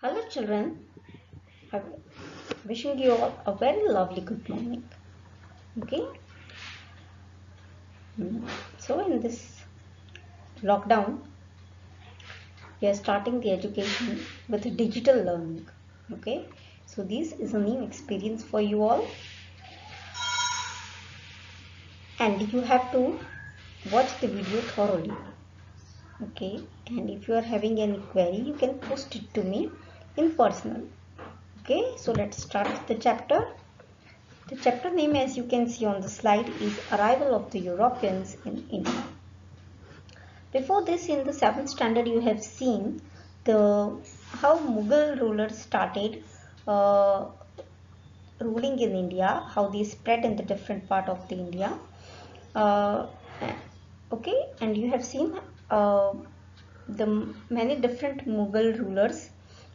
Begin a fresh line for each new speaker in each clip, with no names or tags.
Hello children, I'm wishing you all a very lovely good morning. Okay, so in this lockdown, we are starting the education with digital learning. Okay, so this is a new experience for you all, and you have to watch the video thoroughly. Okay, and if you are having any query, you can post it to me in personal. Okay, so let's start the chapter. The chapter name, as you can see on the slide, is Arrival of the Europeans in India. Before this, in the 7th standard, you have seen the how Mughal rulers started uh, ruling in India, how they spread in the different part of the India. Uh, okay, and you have seen the many different Mughal rulers,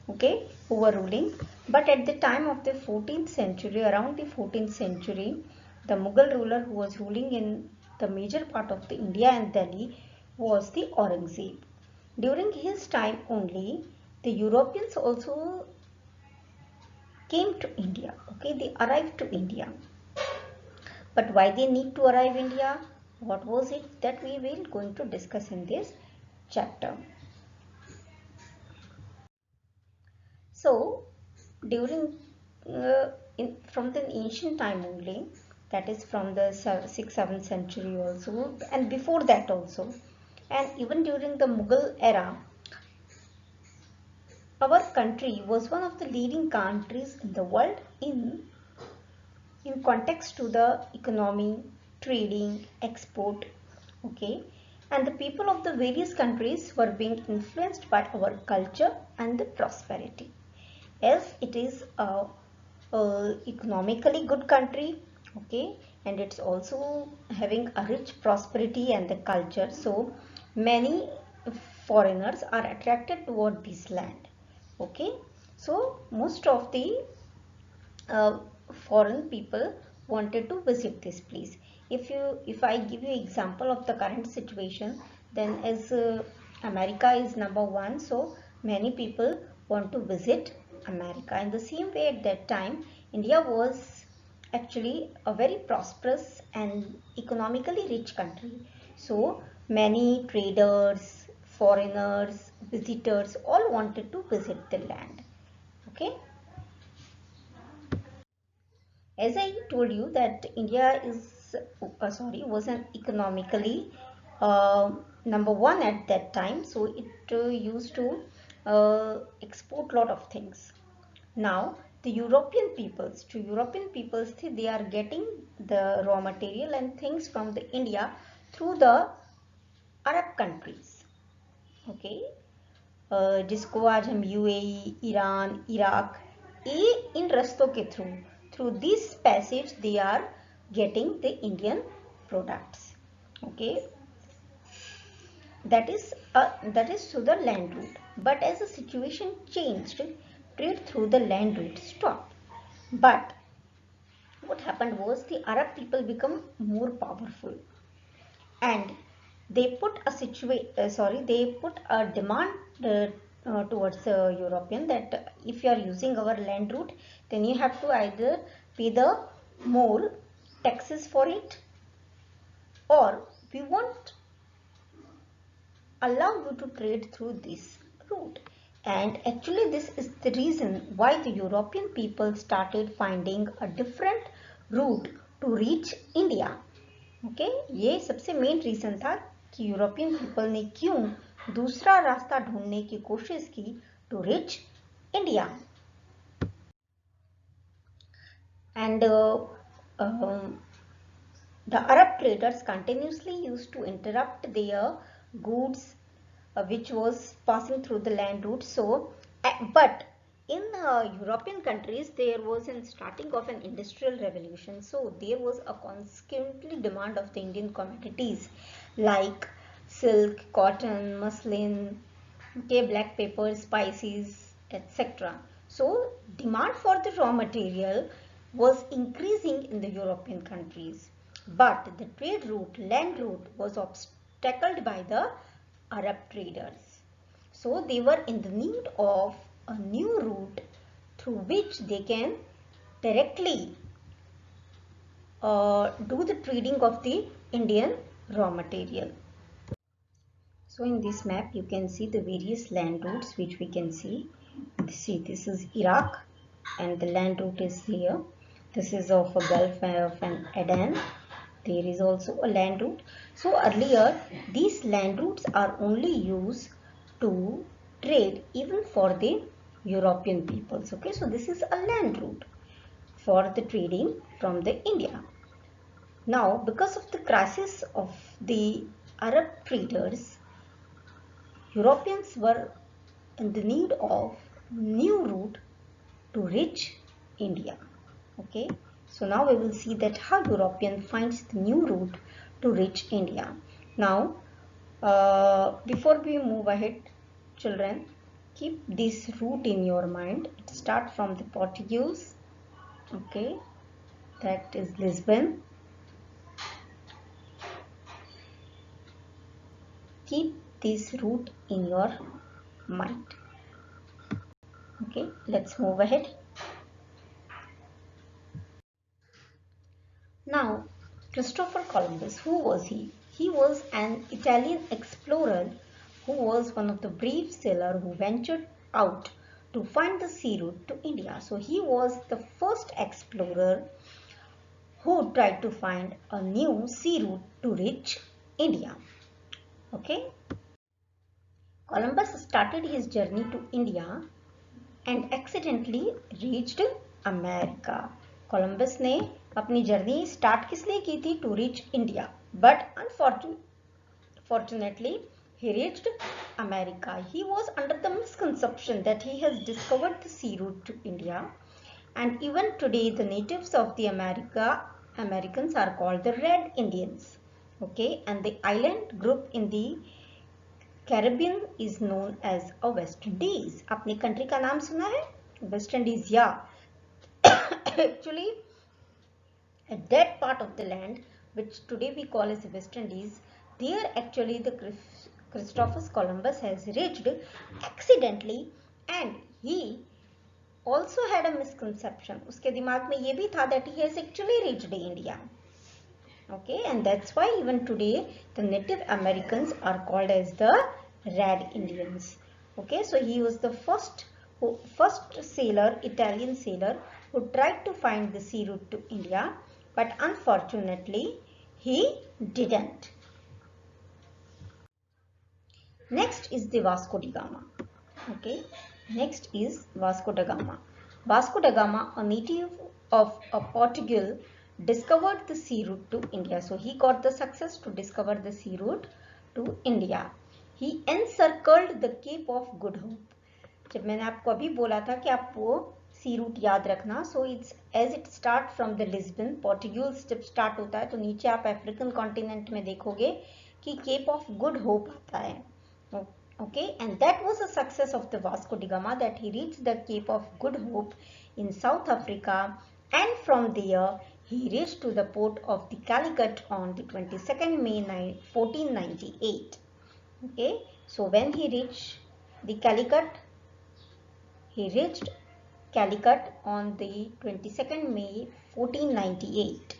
okay, who were ruling. But at the time of the 14th century, around the 14th century, the Mughal ruler who was ruling in the major part of the India and Delhi was the Aurangzeb. During his time only, the Europeans also came to India. Okay, they arrived to India. But why they need to arrive India? What was it that we will going to discuss in this chapter? So, during from the ancient time only, that is from the 6th 7th century also, and before that also, and even during the Mughal era, our country was one of the leading countries in the world in context to the economy, trading, export. Okay, and the people of the various countries were being influenced by our culture and the prosperity, as it is a economically good country. Okay, and it's also having a rich prosperity and the culture, so many foreigners are attracted toward this land. Okay, so most of the uh, foreign people wanted to visit this place. If I give you example of the current situation, then as America is number one, so many people want to visit America. In the same way, at that time, India was actually a very prosperous and economically rich country, so many traders, foreigners, visitors all wanted to visit the land. Okay, as I told you that India is was an economically number one at that time, so it used to export lot of things. Now the European peoples, they are getting the raw material and things from the India through the Arab countries. Okay, जिसको आज हम UAE, Iran, Iraq, ये इन रस्तों के through this passage they are getting the Indian products. Okay, that is through the land route. But as the situation changed, trade through the land route stopped. But what happened was the Arab people become more powerful, and they put they put a demand towards European, that if you are using our land route, then you have to either pay the more taxes for it, or we won't allow you to trade through this route. And actually this is the reason why the European people started finding a different route to reach India. Okay, ये सबसे main reason था कि European people ने क्यों दूसरा रास्ता ढूंढने की कोशिश की to reach India. And the Arab traders continuously used to interrupt their goods which was passing through the land route. So but in European countries, there was a starting of an industrial revolution, so there was a constantly demand of the Indian commodities like silk, cotton, muslin, okay, black pepper, spices, etc. So demand for the raw material was increasing in the European countries, but the trade route, land route, was obstacled by the Arab traders. So they were in the need of a new route through which they can directly do the trading of the Indian raw material. So in this map you can see the various land routes which we can see. See, this is Iraq and the land route is here. This is of a Gulf of an Aden. There is also a land route. So earlier these land routes are only used to trade even for the European peoples. Okay, so this is a land route for the trading from the India. Now, because of the crisis of the Arab traders, Europeans were in the need of new route to reach India. Okay, so now we will see that how European finds the new route to reach India. Now, before we move ahead, children, keep this route in your mind. It starts from the Portuguese. Okay, that is Lisbon. Keep this route in your mind. Okay, let's move ahead. Now, Christopher Columbus, who was he? He was an Italian explorer who was one of the brave sailors who ventured out to find the sea route to India. So he was the first explorer who tried to find a new sea route to reach India. Okay. Columbus started his journey to India and accidentally reached America. Columbus ने अपनी journey start किस लिए की थी? To reach India, but unfortunately he reached America. He was under the misconception that he has discovered the sea route to India, and even today the natives of the Americans are called the Red Indians. Okay, and the island group in the Caribbean is known as a West Indies. अपनी country का नाम सुना है? West Indies, yeah. Actually, at that part of the land, which today we call as West Indies, there actually the Christopher Columbus has reached accidentally, and he also had a misconception. उसके दिमाग में ये भी था that he has actually reached India. Okay, and that's why even today the Native Americans are called as the Red Indians. Okay, so he was the first sailor, Italian sailor, who tried to find the sea route to India, but unfortunately he didn't. Next is the Vasco da Gama. Okay, next is Vasco da Gama. Vasco da Gama, a native of Portugal, discovered the sea route to India. So he got the success to discover the sea route to India. He encircled the Cape of Good Hope. जब मैंने आपको अभी बोला था कि आप वो सी route याद रखना, so it's as it start from the Lisbon, Portuguese जब स्टार्ट होता है तो नीचे आप अफ्रीकन कॉन्टिनेंट में देखोगे कि केप ऑफ गुड होप आता है. Okay, and that was a success of the Vasco da Gama, that he reached the Cape of Good Hope in South Africa, and from there he reached to the port of the Calicut on the 22nd May 1498. Okay, so when he reached the Calicut, he reached Calicut on the 22nd May 1498.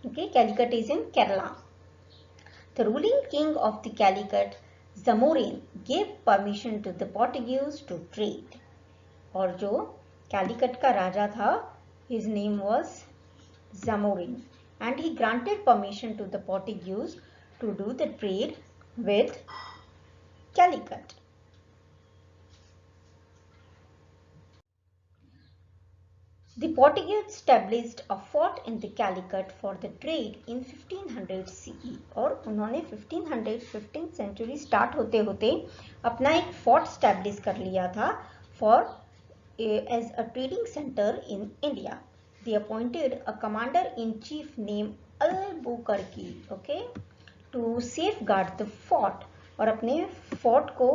Okay, Calicut is in Kerala. The ruling king of the Calicut, Zamorin, gave permission to the Portuguese to trade. और जो Calicut का राजा था, his name was Zamorin, and he granted permission to the Portuguese to do the trade with Calicut. The Portuguese established a fort in the Calicut for the trade in 1500 CE, और उन्होंने 1500 century start होते होते अपना एक fort establish कर लिया था for as a trading center in India. They appointed a commander-in-chief named Albuquerque, okay, to safeguard the fort, और अपने फोर्ट को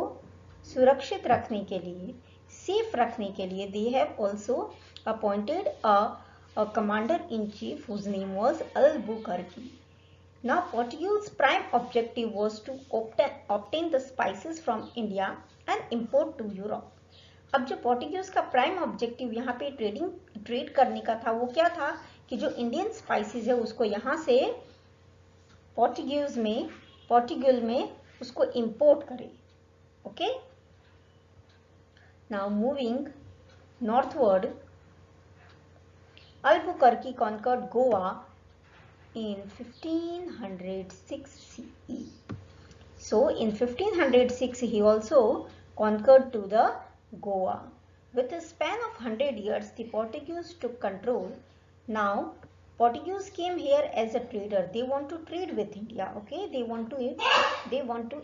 सुरक्षित रखने के लिए, सेफ रखने के लिए, they have also appointed a commander-in-chief whose name was Albuquerque. Now, Portugal's prime objective was to obtain the spices from India and import to Europe. अब जो पोर्टुगीज का प्राइम ऑब्जेक्टिव यहाँ पे ट्रेड करने का था वो क्या था कि जो इंडियन स्पाइसेस है उसको यहाँ से पोर्टुगल में उसको इंपोर्ट करे. Okay, now moving northward, Albuquerque conquered Goa in 1506 CE. So in 1506 he also conquered to the Goa. With a span of 100 years the Portuguese took control. Now Portuguese came here as a trader. They want to trade with India. Okay, they want to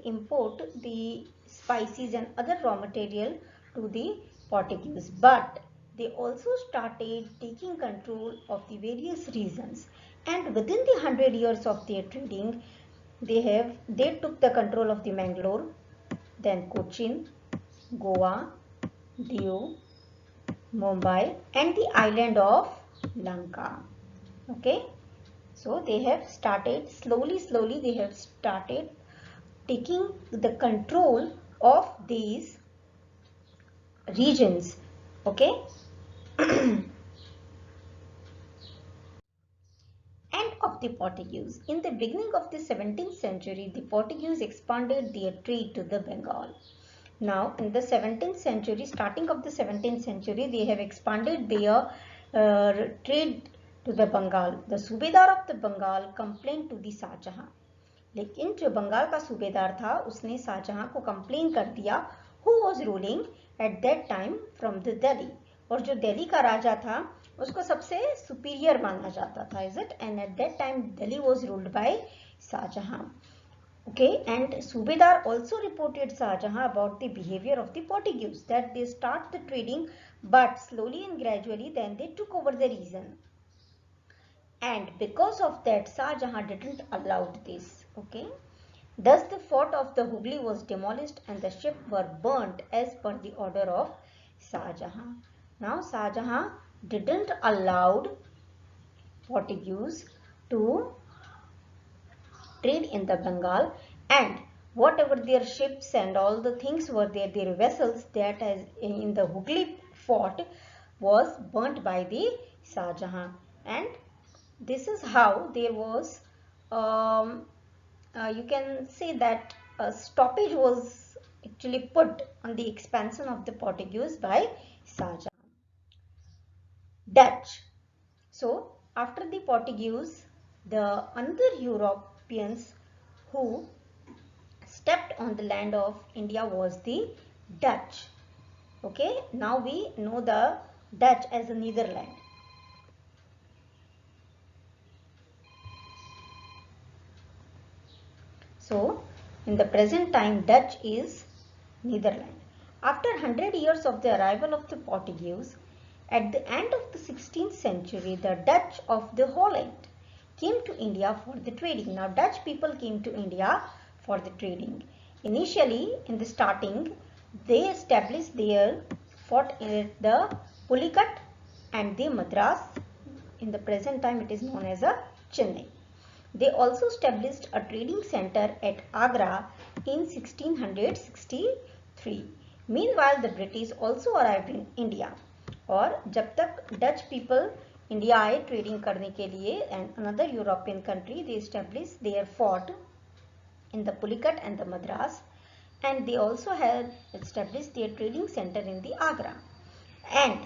import the spices and other raw material to the Portuguese, but they also started taking control of the various regions, and within the 100 years of their trading they took the control of the Mangalore, then Cochin, Goa, Diu, Mumbai and the island of Lanka. Okay, so they have started slowly they have started taking the control of these regions. Okay. And of the Portuguese. In the beginning of the 17th century, the Portuguese expanded their trade to the Bengal. Now, in the 17th century, starting of the 17th century, they have expanded their trade to the Bengal. The Subedar of the Bengal complained to the Shahjahan. लेकिन जो बंगाल का सूबेदार था उसने शाहजहां को complain कर दिया, who was ruling at that time from the Delhi. और जो दिल्ली का राजा था उसको सबसे सुपीरियर माना जाता था, is it? And at that time Delhi was ruled by Shahjahan. Okay, and Subedar also reported Shahjahan about the behavior of the Portuguese, that they start the trading but slowly and gradually then they took over the region. And because of that Shahjahan didn't allow this. Okay, thus the fort of the Hooghly was demolished and the ships were burnt as per the order of Shahjahan. Now Shahjahan didn't allow Portuguese to trade in the Bengal, and whatever their ships and all the things were there, their vessels that is in the Hooghly fort was burnt by the Shahjahan. And this is how there was you can say that a stoppage was actually put on the expansion of the Portuguese by Shahjahan. Dutch. So after the Portuguese, the another Europeans who stepped on the land of India was the Dutch. Okay, now we know the Dutch as the Netherlands. So in the present time Dutch is Netherlands. After 100 years of the arrival of the Portuguese, at the end of the 16th century, the Dutch of the Holland came to India for the trading. Now Dutch people came to India for the trading. Initially in the starting they established their fort at the Pulicat and the Madras. In the present time it is known as a Chennai. They also established a trading center at Agra in 1663. Meanwhile, the British also arrived in India. और जब तक Dutch people India आए trading करने के लिए, and another European country, they established their fort in the Pulicat and the Madras, and they also had established their trading center in the Agra. And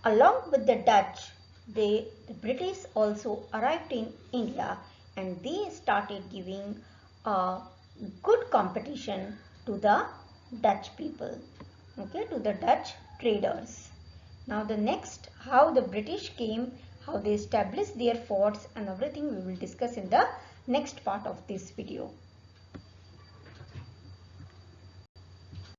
along with the Dutch, the British also arrived in India, and they started giving a good competition to the Dutch people, okay, to the Dutch traders. Now the next, how the British came, how they established their forts and everything we will discuss in the next part of this video.